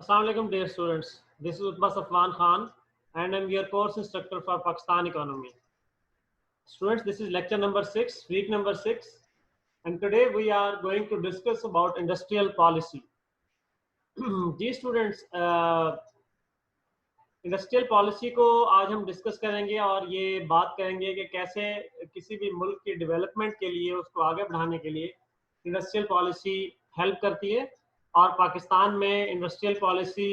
Assalamu alaikum dear students. This is Utbah Safwan Khan and I'm your course instructor for Pakistan economy. Students, this is lecture number 6, week number 6, and today we are going to discuss about industrial policy. जी students, industrial policy को आज हम discuss करेंगे और ये बात करेंगे कि कैसे किसी भी मुल्क की डेवलपमेंट के लिए, उसको आगे बढ़ाने के लिए इंडस्ट्रियल पॉलिसी हेल्प करती है और पाकिस्तान में इंडस्ट्रियल पॉलिसी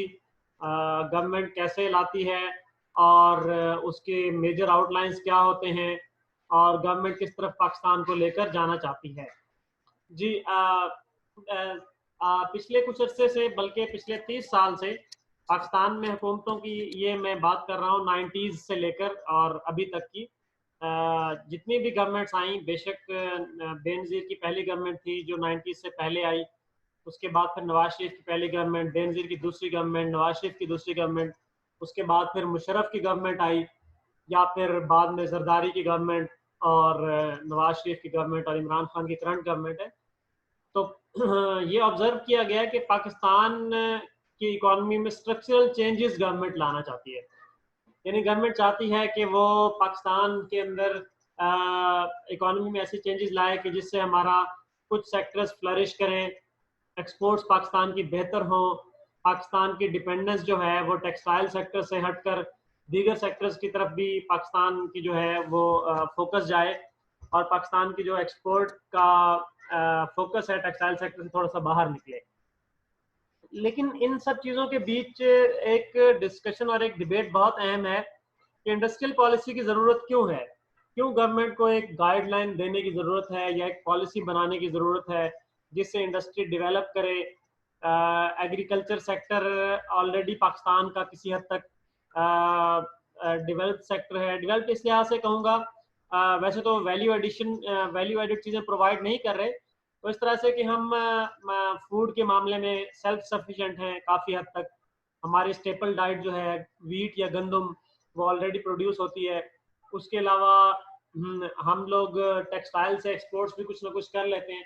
गवर्नमेंट कैसे लाती है और उसके मेजर आउटलाइंस क्या होते हैं और गवर्नमेंट किस तरफ पाकिस्तान को लेकर जाना चाहती है। जी पिछले कुछ अरसे से, बल्कि पिछले 30 साल से पाकिस्तान में हुकूमतों की, ये मैं बात कर रहा हूँ 90s से लेकर और अभी तक की जितनी भी गवर्नमेंट्स आई, बेशक बेनज़ीर की पहली गवर्नमेंट थी जो 90s से पहले आई, उसके बाद फिर नवाज शरीफ की पहली गवर्नमेंट, बेनज़ीर की दूसरी गवर्नमेंट, नवाज शरीफ की दूसरी गवर्नमेंट, उसके बाद फिर मुशर्रफ की गवर्नमेंट आई, या फिर बाद में जरदारी की गवर्नमेंट और नवाज शरीफ की गवर्नमेंट और इमरान खान की करंट गवर्नमेंट है। तो ये ऑब्जर्व किया गया कि पाकिस्तान की इकोनॉमी में स्ट्रक्चरल चेंजेस गवर्नमेंट लाना चाहती है। यानी गवर्नमेंट चाहती है कि वो पाकिस्तान के अंदर इकोनॉमी में ऐसे चेंजेस लाए कि जिससे हमारा कुछ सेक्टर्स फ्लरिश करें, एक्सपोर्ट्स पाकिस्तान की बेहतर हो, पाकिस्तान की डिपेंडेंस जो है वो टेक्सटाइल सेक्टर से हटकर दीगर सेक्टर्स की तरफ भी पाकिस्तान की जो है वो फोकस जाए और पाकिस्तान की जो एक्सपोर्ट का फोकस है टेक्सटाइल सेक्टर से थोड़ा सा बाहर निकले। लेकिन इन सब चीज़ों के बीच एक डिस्कशन और एक डिबेट बहुत अहम है कि इंडस्ट्रियल पॉलिसी की ज़रूरत क्यों है, क्यों गवर्नमेंट को एक गाइडलाइन देने की ज़रूरत है या एक पॉलिसी बनाने की ज़रूरत है जिससे इंडस्ट्री डेवलप करे। एग्रीकल्चर सेक्टर ऑलरेडी पाकिस्तान का किसी हद तक डेवलप्ड सेक्टर है। डेवलप्ड इस लिहाज से कहूँगा, वैसे तो वैल्यू एडिड चीज़ें प्रोवाइड नहीं कर रहे, तो इस तरह से कि हम फूड के मामले में सेल्फ सफिशिएंट हैं काफ़ी हद तक। हमारी स्टेपल डाइट जो है वीट या गंदम वो ऑलरेडी प्रोड्यूस होती है। उसके अलावा हम लोग टेक्सटाइल से एक्सपोर्ट्स भी कुछ ना कुछ कर लेते हैं।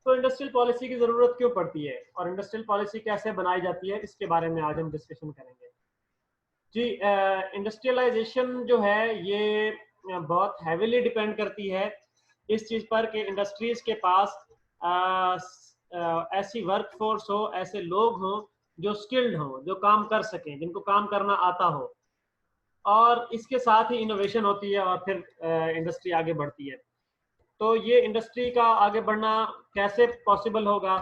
तो इंडस्ट्रियल पॉलिसी की ज़रूरत क्यों पड़ती है और इंडस्ट्रियल पॉलिसी कैसे बनाई जाती है, इसके बारे में आज हम डिस्कशन करेंगे। जी, इंडस्ट्रियलाइजेशन जो है ये बहुत हैविली डिपेंड करती है इस चीज़ पर कि इंडस्ट्रीज़ के पास ऐसी वर्क फोर्स हो, ऐसे लोग हों जो स्किल्ड हों, जो काम कर सकें, जिनको काम करना आता हो, और इसके साथ ही इनोवेशन होती है और फिर इंडस्ट्री आगे बढ़ती है। तो ये इंडस्ट्री का आगे बढ़ना कैसे पॉसिबल होगा,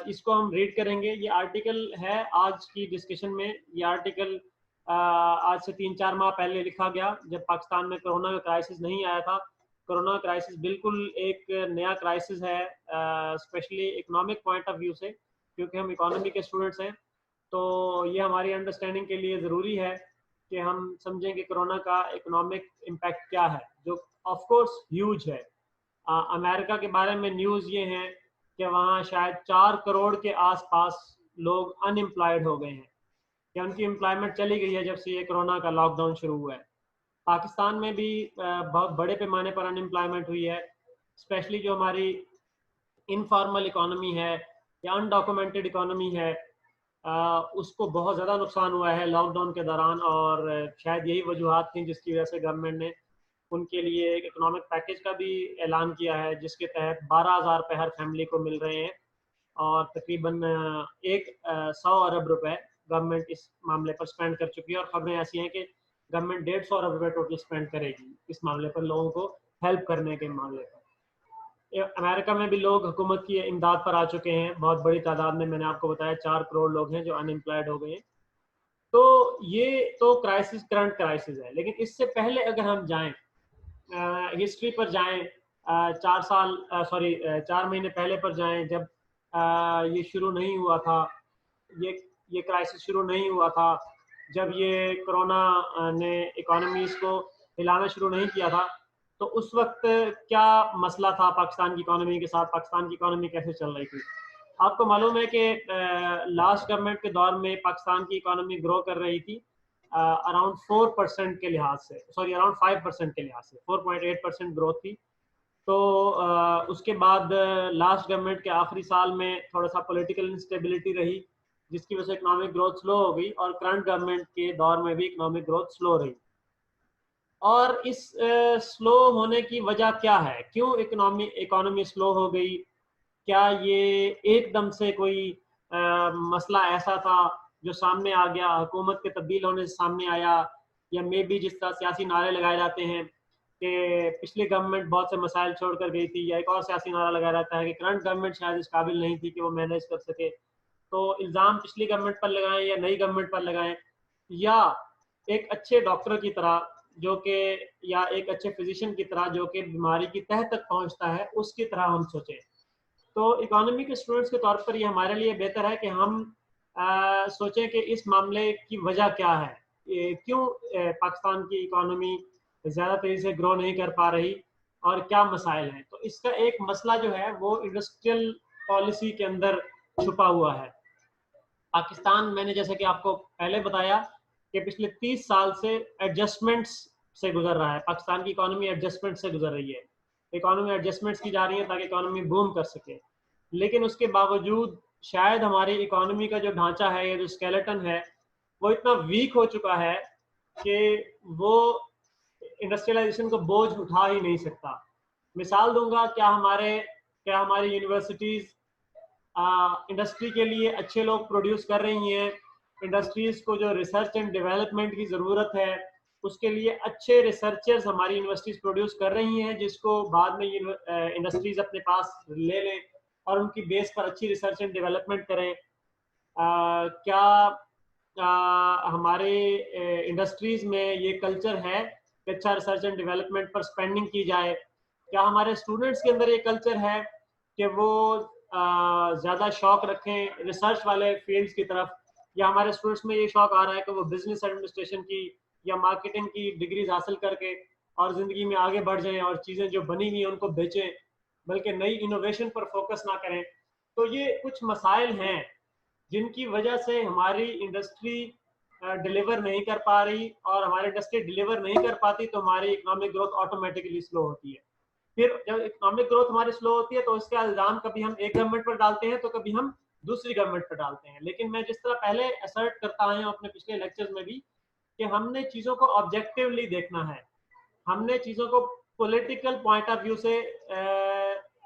इसको हम रीड करेंगे। ये आर्टिकल है आज की डिस्कशन में। ये आर्टिकल आज से 3-4 माह पहले लिखा गया जब पाकिस्तान में कोरोना का क्राइसिस नहीं आया था। कोरोना क्राइसिस बिल्कुल एक नया क्राइसिस है, specially economic point of view से, क्योंकि हम इकोनॉमी के स्टूडेंट्स हैं। तो ये हमारी अंडरस्टैंडिंग के लिए ज़रूरी है कि हम समझें कि कोरोना का इकोनॉमिक इम्पैक्ट क्या है, जो ऑफ कोर्स ह्यूज है। अमेरिका के बारे में न्यूज़ ये है कि वहाँ शायद 4 करोड़ के आसपास लोग अनएम्प्लॉयड हो गए हैं, कि उनकी एम्प्लॉयमेंट चली गई है जब से ये कोरोना का लॉकडाउन शुरू हुआ है। पाकिस्तान में भी बहुत बड़े पैमाने पर अनएम्प्लॉयमेंट हुई है, स्पेशली जो हमारी इनफॉर्मल इकोनॉमी है या अनडॉक्यूमेंटेड इकोनॉमी है, उसको बहुत ज़्यादा नुकसान हुआ है लॉकडाउन के दौरान। और शायद यही वजूहत थी जिसकी वजह से गवर्नमेंट ने उनके लिए एक इकोनॉमिक पैकेज का भी ऐलान किया है, जिसके तहत 12,000 रुपये हर फैमिली को मिल रहे हैं और तकरीबन 100 अरब रुपए गवर्नमेंट इस मामले पर स्पेंड कर चुकी है। और खबरें ऐसी हैं कि गवर्नमेंट 150 अरब रुपए टोटल स्पेंड करेगी इस मामले पर, लोगों को हेल्प करने के मामले पर। अमेरिका में भी लोग हुकूमत की इमदाद पर आ चुके हैं, बहुत बड़ी तादाद में। मैंने आपको बताया 4 करोड़ लोग हैं जो अनएम्प्लॉयड हो गए हैं। तो ये तो क्राइसिस, करंट क्राइसिस है। लेकिन इससे पहले अगर हम जाएं, हिस्ट्री पर जाएं, 4 महीने पहले पर जाएं, जब ये शुरू नहीं हुआ था, ये क्राइसिस शुरू नहीं हुआ था, जब ये कोरोना ने इकोनॉमीज को हिलाना शुरू नहीं किया था, तो उस वक्त क्या मसला था पाकिस्तान की इकोनॉमी के साथ, पाकिस्तान की इकोनॉमी कैसे चल रही थी। आपको मालूम है कि लास्ट गवर्नमेंट के दौर में पाकिस्तान की इकोनॉमी ग्रो कर रही थी अराउंड 4% के लिहाज से, अराउंड 5% के लिहाज से 4.8% ग्रोथ थी। तो उसके बाद लास्ट गवर्नमेंट के आखिरी साल में थोड़ा सा पॉलिटिकल इंस्टेबिलिटी रही जिसकी वजह से इकोनॉमिक ग्रोथ स्लो हो गई, और करंट गवर्नमेंट के दौर में भी इकोनॉमिक ग्रोथ स्लो रही। और इस स्लो होने की वजह क्या है, क्यों इकोनॉमी स्लो हो गई? क्या ये एकदम से कोई मसला ऐसा था जो सामने आ गया, हुकूमत के तब्दील होने से सामने आया, या मे बी जिस तरह सियासी नारे लगाए जाते हैं कि पिछली गवर्नमेंट बहुत से मसाइल छोड़ कर गई थी, या एक और सियासी नारा लगाया जाता है कि करंट गवर्नमेंट शायद इस काबिल नहीं थी कि वो मैनेज कर सके, तो इल्ज़ाम पिछली गवर्नमेंट पर लगाएं या नई गवर्नमेंट पर लगाएं, या एक अच्छे डॉक्टर की तरह जो कि, या एक अच्छे फिजिशियन की तरह जो कि बीमारी की तह तक पहुंचता है, उसकी तरह हम सोचें। तो इकोनॉमी के स्टूडेंट्स के तौर पर ये हमारे लिए बेहतर है कि हम सोचें कि इस मामले की वजह क्या है, क्यों पाकिस्तान की इकोनॉमी ज़्यादा तेज़ी से ग्रो नहीं कर पा रही, और क्या मसाइल हैं। तो इसका एक मसला जो है वो इंडस्ट्रियल पॉलिसी के अंदर छुपा हुआ है। पाकिस्तान, मैंने जैसे कि आपको पहले बताया कि पिछले 30 साल से एडजस्टमेंट्स से गुजर रहा है, पाकिस्तान की इकोनॉमी एडजस्टमेंट से गुजर रही है, इकोनॉमी एडजस्टमेंट्स की जा रही है ताकि इकोनॉमी बूम कर सके। लेकिन उसके बावजूद शायद हमारी इकोनॉमी का जो ढांचा है या जो स्केलेटन है वो इतना वीक हो चुका है कि वो इंडस्ट्रियलाइजेशन को बोझ उठा ही नहीं सकता। मिसाल दूंगा, क्या हमारी यूनिवर्सिटीज़ इंडस्ट्री के लिए अच्छे लोग प्रोड्यूस कर रही हैं? इंडस्ट्रीज को जो रिसर्च एंड डेवलपमेंट की ज़रूरत है उसके लिए अच्छे रिसर्चर्स हमारी यूनिवर्सिटीज़ प्रोड्यूस कर रही हैं, जिसको बाद में इंडस्ट्रीज अपने पास ले लें और उनकी बेस पर अच्छी रिसर्च एंड डेवलपमेंट करें। क्या हमारे इंडस्ट्रीज में ये कल्चर है कि अच्छा रिसर्च एंड डेवलपमेंट पर स्पेंडिंग की जाए? क्या हमारे स्टूडेंट्स के अंदर ये कल्चर है कि वो ज़्यादा शौक रखें रिसर्च वाले फील्ड्स की तरफ, या हमारे स्टूडेंट्स में ये शौक आ रहा है कि वो बिजनेस एडमिनिस्ट्रेशन की या मार्केटिंग की डिग्रीज हासिल करके और ज़िंदगी में आगे बढ़ जाएं और चीज़ें जो बनी हुई हैं उनको बेचें, बल्कि नई इनोवेशन पर फोकस ना करें? तो ये कुछ मसाइल हैं जिनकी वजह से हमारी इंडस्ट्री डिलीवर नहीं कर पा रही, और हमारी इंडस्ट्री डिलीवर नहीं कर पाती तो हमारी इकोनॉमिक ग्रोथ ऑटोमेटिकली स्लो होती है। फिर जब इकोनॉमिक ग्रोथ हमारी स्लो होती है तो इसका इल्जाम कभी हम एक गवर्नमेंट पर डालते हैं तो कभी हम दूसरी गवर्नमेंट पर डालते हैं। लेकिन मैं जिस तरह पहले असर्ट करता आया हूं अपने पिछले लेक्चर्स में भी, कि हमने चीजों को ऑब्जेक्टिवली देखना है, हमने चीजों को पॉलिटिकल पॉइंट ऑफ व्यू से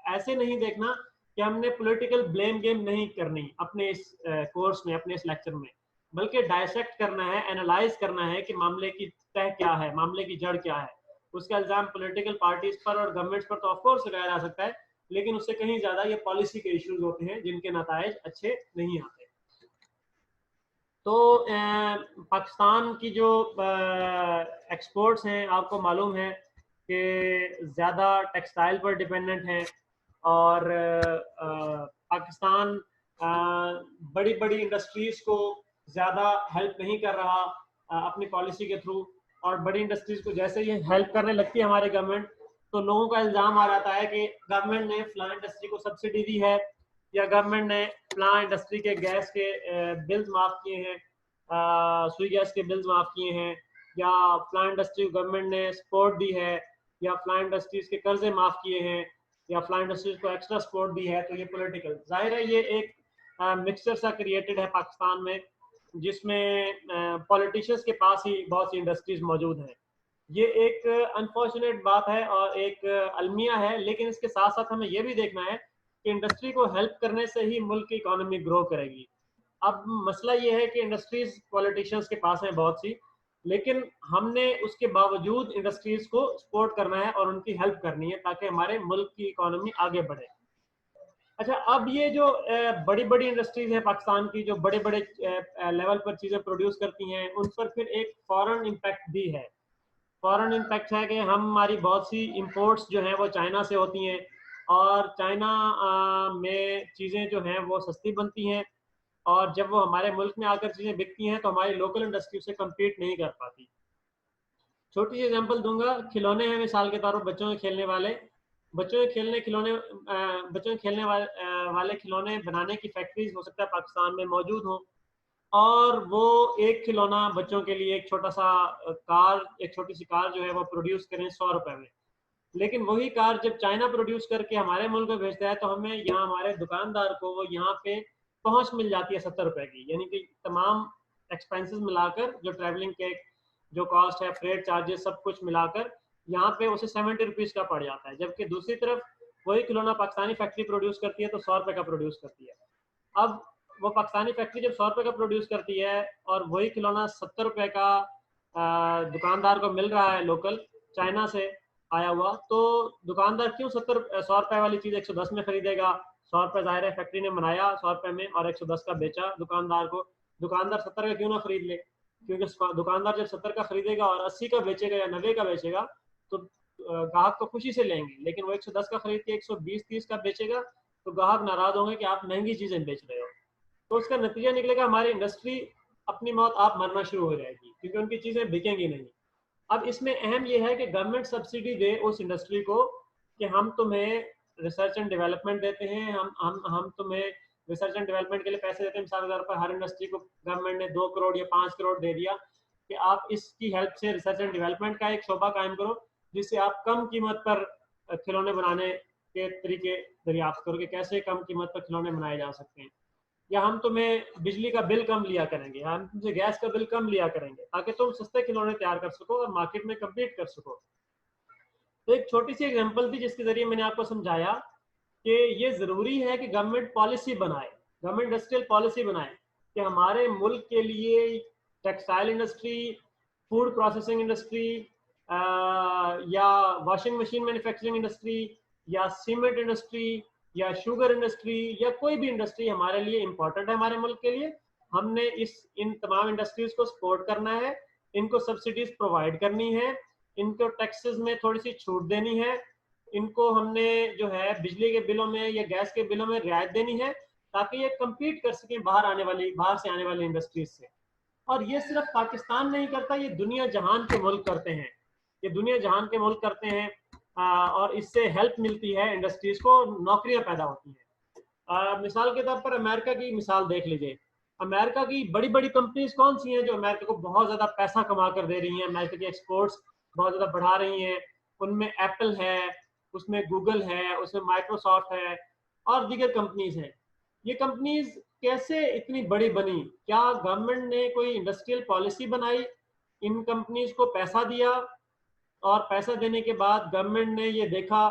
ऐसे नहीं देखना कि हमने पॉलिटिकल ब्लेम गेम नहीं करनी अपने इस कोर्स में, अपने इस लेक्चर में, बल्कि डायसेक्ट करना है, एनालाइज करना है कि मामले की तह क्या है, मामले की जड़ क्या है। उसका इल्जाम पॉलिटिकल पार्टीज पर और गवर्नमेंट्स पर तो ऑफकोर्स लगाया जा सकता है, लेकिन उससे कहीं ज्यादा ये पॉलिसी के इश्यूज होते हैं जिनके नतायज अच्छे नहीं आते। तो पाकिस्तान की जो एक्सपोर्ट्स हैं, आपको मालूम है कि ज़्यादा टेक्सटाइल पर डिपेंडेंट हैं, और पाकिस्तान बड़ी बड़ी इंडस्ट्रीज़ को ज़्यादा हेल्प नहीं कर रहा अपनी पॉलिसी के थ्रू। और बड़ी इंडस्ट्रीज़ को जैसे ही हेल्प करने लगती है हमारी गवर्नमेंट, तो लोगों का इल्ज़ाम आ जाता है कि गवर्नमेंट ने फलां इंडस्ट्री को सब्सिडी दी है, या गवर्नमेंट ने फलां इंडस्ट्री के गैस के बिल्स माफ़ किए हैं, सुई गैस के बिल्स माफ़ किए हैं, या फलां इंडस्ट्री को गवर्नमेंट ने सपोर्ट दी है, या फलां इंडस्ट्रीज के कर्जे माफ़ किए हैं, या फलां इंडस्ट्रीज को एक्स्ट्रा सपोर्ट दी है। तो ये पॉलिटिकल, जाहिर है ये एक मिक्सचर सा क्रिएटेड है पाकिस्तान में, जिसमें पॉलिटिशियंस के पास ही बहुत सी इंडस्ट्रीज मौजूद हैं। ये एक अनफॉर्चुनेट बात है और एक अलमिया है, लेकिन इसके साथ साथ हमें ये भी देखना है कि इंडस्ट्री को हेल्प करने से ही मुल्क की इकोनॉमी ग्रो करेगी। अब मसला ये है कि इंडस्ट्रीज पॉलिटिशियंस के पास है बहुत सी, लेकिन हमने उसके बावजूद इंडस्ट्रीज को सपोर्ट करना है और उनकी हेल्प करनी है ताकि हमारे मुल्क की इकोनॉमी आगे बढ़े। अच्छा, अब ये जो बड़ी बड़ी इंडस्ट्रीज हैं पाकिस्तान की, जो बड़े बड़े लेवल पर चीज़ें प्रोड्यूस करती हैं, उन पर फिर एक फॉरेन इम्पैक्ट भी है। फॉरेन इम्पैक्ट है कि हमारी बहुत सी इंपोर्ट्स जो हैं वो चाइना से होती हैं, और चाइना में चीज़ें जो हैं वो सस्ती बनती हैं, और जब वो हमारे मुल्क में आकर चीज़ें बिकती हैं तो हमारी लोकल इंडस्ट्री से कम्पीट नहीं कर पाती। छोटी सी एग्जांपल दूंगा, खिलौने हैं मिसाल के तौर पर, बच्चों के खेलने वाले, बच्चों के खेलने वाले खिलौने बनाने की फैक्ट्रीज हो सकता है पाकिस्तान में मौजूद हो, और वो एक खिलौना बच्चों के लिए एक छोटा सा कार, एक छोटी सी कार जो है वो प्रोड्यूस करें 100 रुपए में। लेकिन वही कार जब चाइना प्रोड्यूस करके हमारे मुल्क में भेजता है तो हमें यहाँ हमारे दुकानदार को वो यहाँ पे पहुंच मिल जाती है 70 रुपए की, यानी कि तमाम एक्सपेंसेस मिलाकर, जो ट्रैवलिंग के जो कॉस्ट है, फ्रेट चार्जेस, सब कुछ मिलाकर यहाँ पे उसे 70 रुपीज़ का पड़ जाता है। जबकि दूसरी तरफ वही खिलौना पाकिस्तानी फैक्ट्री प्रोड्यूस करती है तो 100 रुपए का प्रोड्यूस करती है। अब वो पाकिस्तानी फैक्ट्री जब 100 रुपए का प्रोड्यूस करती है और वही खिलौना 70 रुपए का दुकानदार को मिल रहा है लोकल चाइना से आया हुआ, तो दुकानदार क्यों 100 रुपए वाली चीज़ 110 में खरीदेगा? 100 रुपए ज़ाहिर है फैक्ट्री ने बनाया 100 रुपए में और 110 का बेचा दुकानदार को। दुकानदार 70 का क्यों ना खरीद ले? क्योंकि दुकानदार जब 70 का खरीदेगा और 80 का बेचेगा या 90 का बेचेगा तो ग्राहक तो खुशी से लेंगे, लेकिन वो 110 का खरीद के 120-30 का बेचेगा तो ग्राहक नाराज होंगे कि आप महंगी चीजें बेच रहे हो। तो उसका नतीजा निकलेगा हमारी इंडस्ट्री अपनी मौत आप मरना शुरू हो जाएगी, क्योंकि उनकी चीजें बिकेंगी नहीं। अब इसमें अहम यह है कि गवर्नमेंट सब्सिडी दे उस इंडस्ट्री को कि हम तुम्हें रिसर्च एंड डेवलपमेंट देते हैं, हम तुम्हें रिसर्च एंड डेवलपमेंट के लिए पैसे देते हैं। मिसाल के तौर पर हर इंडस्ट्री को गवर्नमेंट ने 2 करोड़ या 5 करोड़ दे दिया कि आप इसकी हेल्प से रिसर्च एंड डेवलपमेंट का एक शोबा कायम करो, जिससे आप कम कीमत पर खिलौने बनाने के तरीके दरियाफ्त करो कि कैसे कम कीमत पर खिलौने बनाए जा सकते हैं, या हम तुम्हें बिजली का बिल कम लिया करेंगे, हम तुमसे गैस का बिल कम लिया करेंगे, ताकि तुम सस्ते खिलौने तैयार कर सको और मार्केट में कम्पीट कर सको। तो एक छोटी सी एग्जांपल थी जिसके जरिए मैंने आपको समझाया कि ये ज़रूरी है कि गवर्नमेंट पॉलिसी बनाए, गवर्नमेंट इंडस्ट्रियल पॉलिसी बनाए कि हमारे मुल्क के लिए textile industry, food processing industry, या वॉशिंग मशीन मैन्युफैक्चरिंग इंडस्ट्री, या सीमेंट इंडस्ट्री, या शुगर इंडस्ट्री, या कोई भी इंडस्ट्री हमारे लिए इम्पोर्टेंट है हमारे मुल्क के लिए। हमने इन तमाम इंडस्ट्रीज को सपोर्ट करना है, इनको सब्सिडीज प्रोवाइड करनी है, इनको टैक्सेस में थोड़ी सी छूट देनी है, इनको हमने जो है बिजली के बिलों में या गैस के बिलों में रियायत देनी है, ताकि ये कम्पीट कर सकें बाहर से आने वाली इंडस्ट्रीज से। और ये सिर्फ पाकिस्तान नहीं करता, ये दुनिया जहान के मुल्क करते हैं, ये दुनिया जहान के मुल्क करते हैं। और इससे हेल्प मिलती है इंडस्ट्रीज को, नौकरियां पैदा होती हैं। मिसाल के तौर पर अमेरिका की मिसाल देख लीजिए। अमेरिका की बड़ी बड़ी कंपनीज कौन सी हैं जो अमेरिका को बहुत ज़्यादा पैसा कमा कर दे रही हैं, अमेरिका की एक्सपोर्ट्स बहुत ज़्यादा बढ़ा रही हैं? उनमें एप्पल है, उसमें गूगल है, उसमें माइक्रोसॉफ्ट है और दीगर कंपनीज हैं। ये कंपनीज कैसे इतनी बड़ी बनी? क्या गवर्नमेंट ने कोई इंडस्ट्रियल पॉलिसी बनाई, इन कंपनीज को पैसा दिया, और पैसा देने के बाद गवर्नमेंट ने ये देखा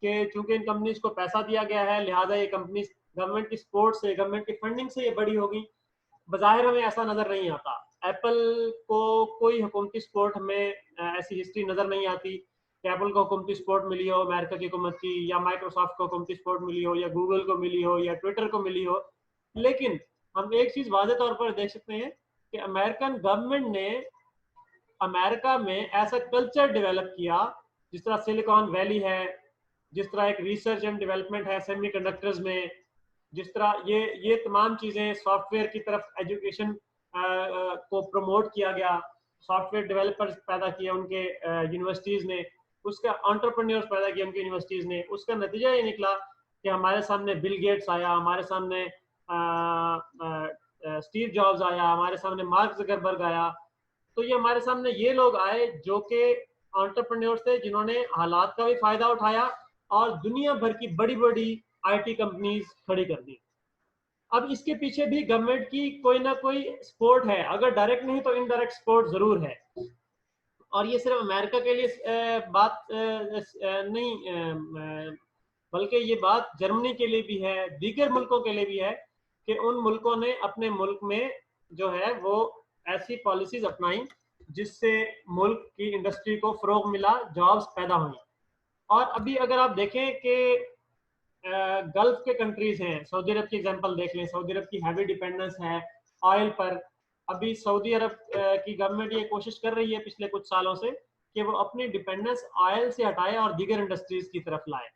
कि चूंकि इन कंपनीज को पैसा दिया गया है लिहाजा ये कंपनीज गवर्नमेंट की सपोर्ट से, गवर्नमेंट की फंडिंग से ये बड़ी होगी? बज़ाहिर हमें ऐसा नजर नहीं आता। एप्पल को कोई हुकूमती सपोर्ट हमें ऐसी हिस्ट्री नजर नहीं आती कि एप्पल को हुकूमती सपोर्ट मिली हो अमेरिका की हुकूमत की, या माइक्रोसॉफ्ट को हुकूमती सपोर्ट मिली हो, या गूगल को मिली हो, या ट्विटर को मिली हो। लेकिन हम एक चीज वाज़े तौर पर देख सकते हैं कि अमेरिकन गवर्नमेंट ने अमेरिका में ऐसा कल्चर डेवलप किया, जिस तरह सिलिकॉन वैली है, जिस तरह एक रिसर्च एंड डेवलपमेंट है सेमीकंडक्टर्स में, जिस तरह ये तमाम चीज़ें सॉफ्टवेयर की तरफ एजुकेशन को प्रमोट किया गया, सॉफ्टवेयर डेवलपर्स पैदा किए उनके यूनिवर्सिटीज़ ने, उसका एंटरप्रेन्योर्स पैदा किए उनकी यूनिवर्सिटीज़ ने। उसका नतीजा ये निकला कि हमारे सामने बिल गेट्स आया, हमारे सामने स्टीव जॉब्स आया, हमारे सामने मार्क ज़करबर्ग आया। तो ये हमारे सामने ये लोग आए जो कि एंटरप्रेन्योर्स थे, जिन्होंने हालात का भी फायदा उठाया और दुनिया भर की बड़ी बड़ी आईटी कंपनीज खड़ी कर दी। अब इसके पीछे भी गवर्नमेंट की कोई ना कोई सपोर्ट है, अगर डायरेक्ट नहीं तो इनडायरेक्ट सपोर्ट जरूर है। और ये सिर्फ अमेरिका के लिए बात नहीं, बल्कि ये बात जर्मनी के लिए भी है, दीगर मुल्कों के लिए भी है कि उन मुल्कों ने अपने मुल्क में जो है वो ऐसी पॉलिसीज अपनाई जिससे मुल्क की इंडस्ट्री को फरोग मिला, जॉब्स पैदा हुई। और अभी अगर आप देखें कि गल्फ के कंट्रीज हैं, सऊदी अरब की एग्जांपल देख लें, सऊदी अरब की हैवी डिपेंडेंस है ऑयल पर। अभी सऊदी अरब की गवर्नमेंट ये कोशिश कर रही है पिछले कुछ सालों से कि वो अपनी डिपेंडेंस ऑयल से हटाए और दीगर इंडस्ट्रीज की तरफ लाए।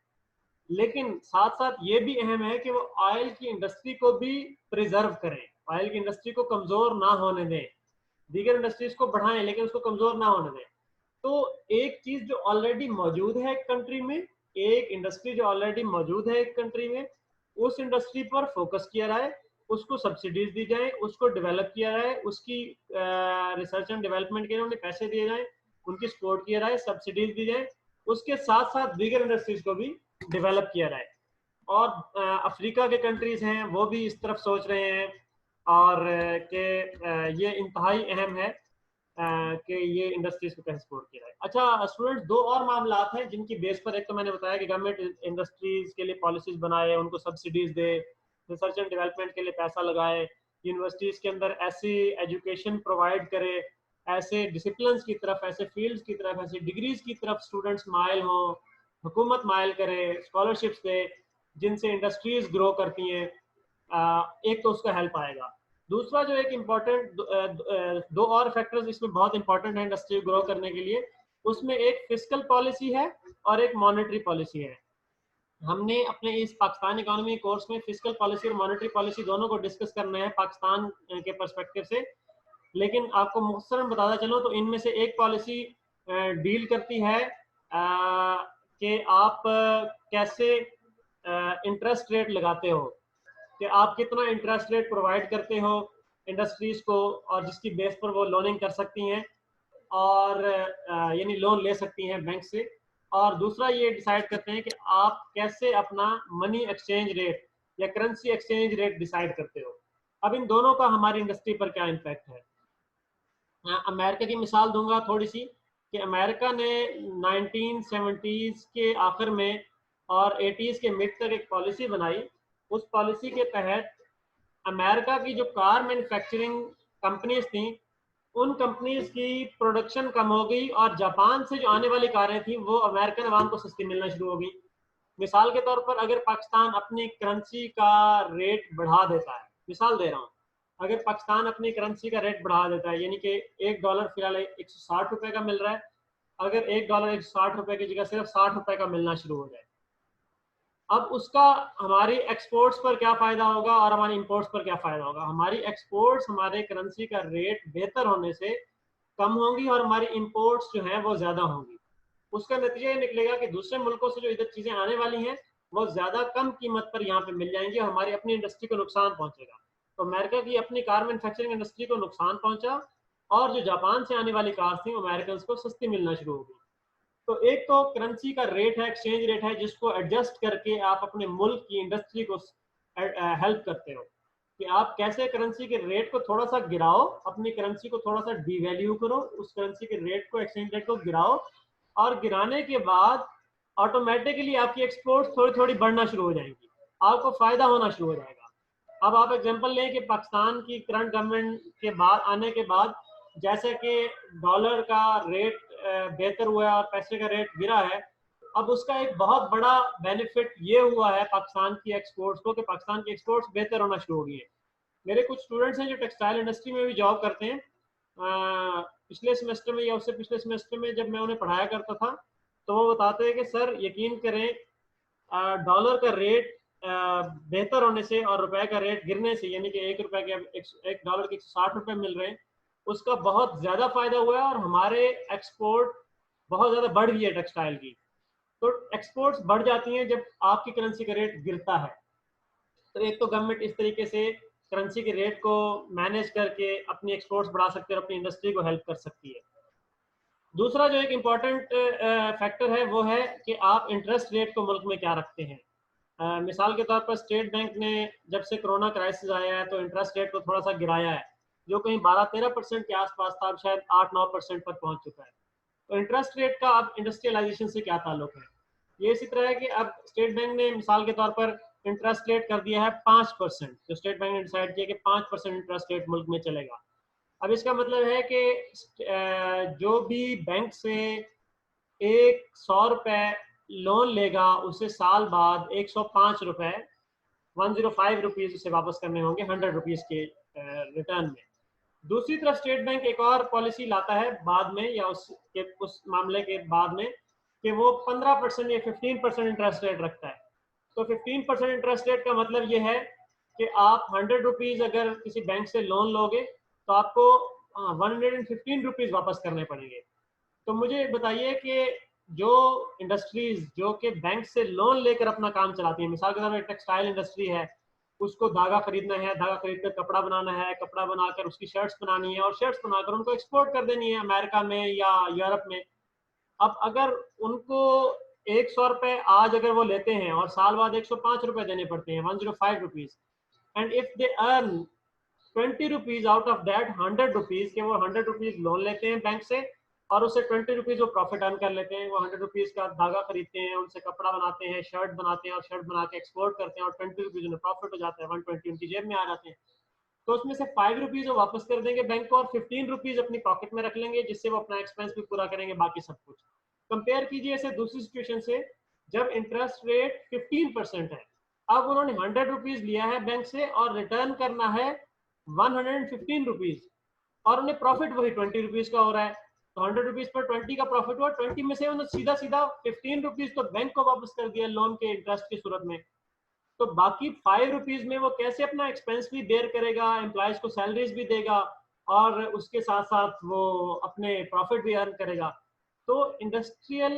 लेकिन साथ साथ ये भी अहम है कि वो ऑयल की इंडस्ट्री को भी प्रिजर्व करें, ऑयल की इंडस्ट्री को कमजोर ना होने दें, दीगर इंडस्ट्रीज को बढ़ाएं लेकिन उसको कमजोर ना होने दें। तो एक चीज जो ऑलरेडी मौजूद है एक कंट्री में, एक इंडस्ट्री जो ऑलरेडी मौजूद है एक कंट्री में, उस इंडस्ट्री पर फोकस किया जाए, उसको सब्सिडीज दी जाए, उसको डेवलप किया जाए, उसकी रिसर्च एंड डेवलपमेंट के लिए उन्हें पैसे दिए जाए, उनकी सपोर्ट किया जाए, सब्सिडीज दी जाए, उसके साथ साथ दीगर इंडस्ट्रीज को भी डेवलप किया जाए। और अफ्रीका के कंट्रीज हैं वो भी इस तरफ सोच रहे हैं, और कि ये इंतहाई अहम है कि ये इंडस्ट्रीज को कैसे सपोर्ट किया जाए। अच्छा स्टूडेंट्स, दो और मामलात हैं जिनकी बेस पर, एक तो मैंने बताया कि गवर्नमेंट इंडस्ट्रीज के लिए पॉलिसीज बनाए, उनको subsidies they, research and development के लिए पैसा लगाए, यूनिवर्सिटीज़ के अंदर ऐसी एजुकेशन प्रोवाइड करे, ऐसे डिसिप्लिन की तरफ, ऐसे फील्ड्स की तरफ, ऐसे डिग्रीज की तरफ स्टूडेंट्स माइल हों, हुकूमत माइल करे, स्कॉलरशिप्स दे जिनसे इंडस्ट्रीज ग्रो करती हैं। एक तो उसका हेल्प आएगा। दूसरा जो एक इम्पॉर्टेंट दो और फैक्टर्स इसमें बहुत इंपॉर्टेंट है इंडस्ट्री ग्रो करने के लिए, उसमें एक फिस्कल पॉलिसी है और एक मॉनेटरी पॉलिसी है। हमने अपने इस पाकिस्तान इकोनॉमी कोर्स में फिस्कल पॉलिसी और मॉनेटरी पॉलिसी दोनों को डिस्कस करना है पाकिस्तान के पर्सपेक्टिव से, लेकिन आपको मुख्तसरन बताता चलूँ तो इनमें से एक पॉलिसी डील करती है कि आप कैसे इंटरेस्ट रेट लगाते हो, कि आप कितना इंटरेस्ट रेट प्रोवाइड करते हो इंडस्ट्रीज को, और जिसकी बेस पर वो लोनिंग कर सकती हैं और यानी लोन ले सकती हैं बैंक से। और दूसरा ये डिसाइड करते हैं कि आप कैसे अपना मनी एक्सचेंज रेट या करेंसी एक्सचेंज रेट डिसाइड करते हो। अब इन दोनों का हमारी इंडस्ट्री पर क्या इम्पैक्ट है। अमेरिका की मिसाल दूंगा थोड़ी सी, कि अमेरिका ने 1970s के आखिर में और 80s के मिड तक एक पॉलिसी बनाई। उस पॉलिसी के तहत अमेरिका की जो कार मैन्युफैक्चरिंग कंपनीज थी, उन कंपनीज की प्रोडक्शन कम हो गई और जापान से जो आने वाली कारें थी वो अमेरिकन अवाम को सस्ती मिलना शुरू हो गई। मिसाल के तौर पर अगर पाकिस्तान अपनी करेंसी का रेट बढ़ा देता है, मिसाल दे रहा हूँ, अगर पाकिस्तान अपनी करेंसी का रेट बढ़ा देता है, यानी कि $1 फिलहाल $160 का मिल रहा है, अगर $1 $160 की जगह सिर्फ $60 का मिलना शुरू हो जाए, अब उसका हमारी एक्सपोर्ट्स पर क्या फ़ायदा होगा और हमारी इंपोर्ट्स पर क्या फ़ायदा होगा। हमारी एक्सपोर्ट्स हमारे करेंसी का रेट बेहतर होने से कम होंगी और हमारी इंपोर्ट्स जो हैं वो ज़्यादा होंगी। उसका नतीजा ये निकलेगा कि दूसरे मुल्कों से जो इधर चीज़ें आने वाली हैं वो ज़्यादा कम कीमत पर यहाँ पे मिल जाएंगी और हमारी अपनी इंडस्ट्री को नुकसान पहुँचेगा। तो अमेरिका की अपनी कार मैन्युफैक्चरिंग इंडस्ट्री को नुकसान पहुँचा, और जो जापान से आने वाली कार थी अमेरिकन को सस्ती मिलना शुरू हो गई। तो एक तो करेंसी का रेट है, एक्सचेंज रेट है, जिसको एडजस्ट करके आप अपने मुल्क की इंडस्ट्री को हेल्प करते हो, कि आप कैसे करेंसी के रेट को थोड़ा सा गिराओ, अपनी करेंसी को थोड़ा सा डिवैल्यू करो, उस करेंसी के रेट को, एक्सचेंज रेट को गिराओ, और गिराने के बाद ऑटोमेटिकली आपकी एक्सपोर्ट थोड़ी थोड़ी बढ़ना शुरू हो जाएंगी, आपको फायदा होना शुरू हो जाएगा। अब आप एग्जांपल लें कि पाकिस्तान की करंट गवर्नमेंट के बाद आने के बाद जैसे कि डॉलर का रेट बेहतर हुआ है और पैसे का रेट गिरा है, अब उसका एक बहुत बड़ा बेनिफिट ये हुआ है पाकिस्तान की एक्सपोर्ट्स को, कि पाकिस्तान की एक्सपोर्ट्स बेहतर होना शुरू हो गई है। मेरे कुछ स्टूडेंट्स हैं जो टेक्सटाइल इंडस्ट्री में भी जॉब करते हैं। पिछले सेमेस्टर में या उससे पिछले सेमेस्टर में जब मैं उन्हें पढ़ाया करता था, तो वो बताते हैं कि सर यकीन करें, डॉलर का रेट बेहतर होने से और रुपए का रेट गिरने से, यानी कि $1 के $1 के $160 मिल रहे हैं, उसका बहुत ज्यादा फायदा हुआ है और हमारे एक्सपोर्ट बहुत ज्यादा बढ़ गई है टेक्सटाइल की। तो एक्सपोर्ट्स बढ़ जाती हैं जब आपकी करेंसी का रेट गिरता है। तो एक तो गवर्नमेंट इस तरीके से करेंसी के रेट को मैनेज करके अपनी एक्सपोर्ट्स बढ़ा सकती है और अपनी इंडस्ट्री को हेल्प कर सकती है। दूसरा जो एक इम्पॉर्टेंट फैक्टर है वो है कि आप इंटरेस्ट रेट को मुल्क में क्या रखते हैं। मिसाल के तौर पर स्टेट बैंक ने जब से कोरोना क्राइसिस आया है तो इंटरेस्ट रेट को थोड़ा सा गिराया है, जो कहीं 12-13% के आसपास था, अब शायद 8-9% पर पहुंच चुका है। तो इंटरेस्ट रेट का अब इंडस्ट्रियलाइजेशन से क्या ताल्लुक है। ये इसी तरह है कि अब स्टेट बैंक ने मिसाल के तौर पर इंटरेस्ट रेट कर दिया है 5%, जो स्टेट बैंक ने डिसाइड किया कि 5% इंटरेस्ट रेट मुल्क में चलेगा। अब इसका मतलब है कि जो भी बैंक से एक $100 लोन लेगा, उसे साल बाद $105, ₹105 उसे वापस करने होंगे ₹100 के रिटर्न में। दूसरी तरफ स्टेट बैंक एक और पॉलिसी लाता है बाद में, या उस मामले के बाद में, कि वो 15% या 15% इंटरेस्ट रेट रखता है। तो 15% इंटरेस्ट रेट का मतलब ये है कि आप ₹100 अगर किसी बैंक से लोन लोगे तो आपको ₹115 वापस करने पड़ेंगे। तो मुझे बताइए कि जो इंडस्ट्रीज जो कि बैंक से लोन लेकर अपना काम चलाती है, मिसाल के तौर पर टेक्सटाइल इंडस्ट्री है, उसको धागा खरीदना है, धागा खरीद कर कपड़ा बनाना है, कपड़ा बनाकर उसकी शर्ट्स बनानी है और शर्ट्स बनाकर उनको एक्सपोर्ट कर देनी है अमेरिका में या यूरोप में। अब अगर उनको 100 रुपए आज अगर वो लेते हैं और साल बाद 105 रुपए देने पड़ते हैं, 105 rupees, and if they earn 20 rupees out of that 100 rupees के, वो 100 रुपीज लोन लेते हैं बैंक से और उससे 20 रुपीज वो प्रॉफिट अर्न कर लेते हैं। वो 100 रुपीज का धागा खरीदते हैं, उनसे कपड़ा बनाते हैं, शर्ट बनाते हैं और शर्ट बना के एक्सपोर्ट करते हैं और 20 रुपीज उन्हें प्रॉफिट हो जाता है, 120 उनकी जेब में आ जाते हैं। तो उसमें से 5 रुपीज वो वापस कर देंगे बैंक को और 15 रुपीज अपनी पॉकेट में रख लेंगे, जिससे वो अपना एक्सपेंस भी पूरा करेंगे, बाकी सब कुछ। कंपेयर कीजिए इसे दूसरी सिचुएशन से, जब इंटरेस्ट रेट 15% है, अब उन्होंने 100 रुपीज लिया है बैंक से और रिटर्न करना है 115 रुपीज, और उन्हें प्रॉफिट वही 20 रुपीज का हो रहा है। तो 100 रुपीज पर 20 का प्रॉफिट हुआ, 20 में से उन्होंने सीधा सीधा 15 रुपीज तो बैंक को वापस कर दिया लोन के इंटरेस्ट की सूरत में। तो बाकी 5 रुपीज में वो कैसे अपना एक्सपेंस भी बेयर करेगा, एम्प्लॉयज को सैलरीज भी देगा और उसके साथ साथ वो अपने प्रॉफिट भी अर्न करेगा। तो इंडस्ट्रियल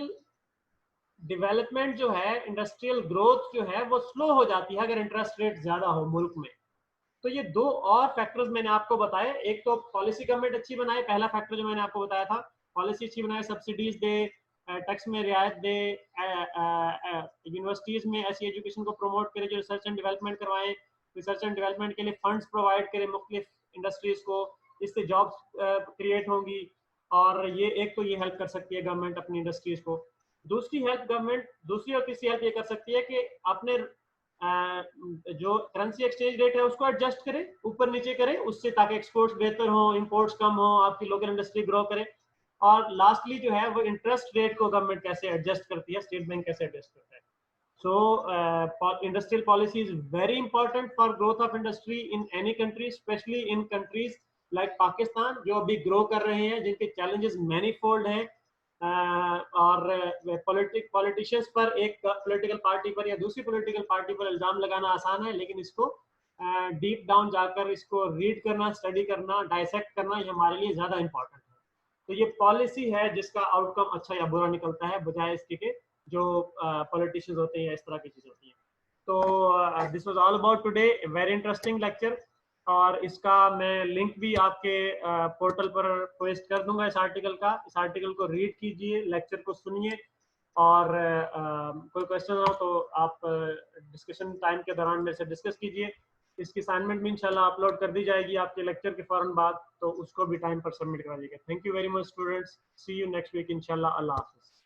डेवलपमेंट जो है, इंडस्ट्रियल ग्रोथ जो है वो स्लो हो जाती है अगर इंटरेस्ट रेट ज्यादा हो मुल्क में। तो ये दो और फैक्टर्स मैंने आपको बताए, एक तो पॉलिसी गवर्नमेंट अच्छी बनाए, पहला फैक्टर जो मैंने आपको बताया था, पॉलिसी अच्छी बनाए, सब्सिडीज दे, टैक्स में रियायत दे, यूनिवर्सिटीज में ऐसी एजुकेशन को प्रमोट करे जो रिसर्च एंड डेवलपमेंट करवाएं, रिसर्च एंड डेवलपमेंट के लिए फंड्स प्रोवाइड करें मुख्तलिफ इंडस्ट्रीज को, इससे जॉब्स क्रिएट होंगी। और ये एक तो ये हेल्प कर सकती है गवर्नमेंट अपनी इंडस्ट्रीज को। दूसरी हेल्प गवर्नमेंट, दूसरी और तीसरी हेल्प ये कर सकती है कि अपने जो करेंसी एक्सचेंज रेट है उसको एडजस्ट करें, ऊपर नीचे करें उससे, ताकि एक्सपोर्ट्स बेहतर हो, इंपोर्ट्स कम हो, आपकी लोकल इंडस्ट्री ग्रो करे। और लास्टली जो है वो इंटरेस्ट रेट को गवर्नमेंट कैसे एडजस्ट करती है, स्टेट बैंक कैसे एडजस्ट करता है। सो industrial policy is very important for growth of industry in any country, specially in countries like Pakistan जो अभी ग्रो कर रहे हैं, जिनके चैलेंजेस मैनीफोल्ड हैं। और पॉलिटिशियंस पर, एक पॉलिटिकल पार्टी पर या दूसरी पॉलिटिकल पार्टी पर इल्जाम लगाना आसान है, लेकिन इसको डीप डाउन जाकर इसको रीड करना, स्टडी करना, डायसेक्ट करना, ये हमारे लिए ज्यादा इंपॉर्टेंट है। तो ये पॉलिसी है जिसका आउटकम अच्छा या बुरा निकलता है, बजाय इसके के जो पॉलिटिशियंस होते हैं या इस तरह की चीजें होती हैं। तो this was all about today, very interesting lecture. और इसका मैं लिंक भी आपके पोर्टल पर पोस्ट कर दूंगा इस आर्टिकल का। इस आर्टिकल को रीड कीजिए, लेक्चर को सुनिए, और कोई क्वेश्चन हो तो आप डिस्कशन टाइम के दौरान मेरे से डिस्कस कीजिए। इसकी असाइनमेंट भी इंशाल्लाह अपलोड कर दी जाएगी आपके लेक्चर के फौरन बाद, तो उसको भी टाइम पर सबमिट करा दीजिएगा। Thank you very much students, see you next week इंशाल्लाह। अल्लाह हाफिज़।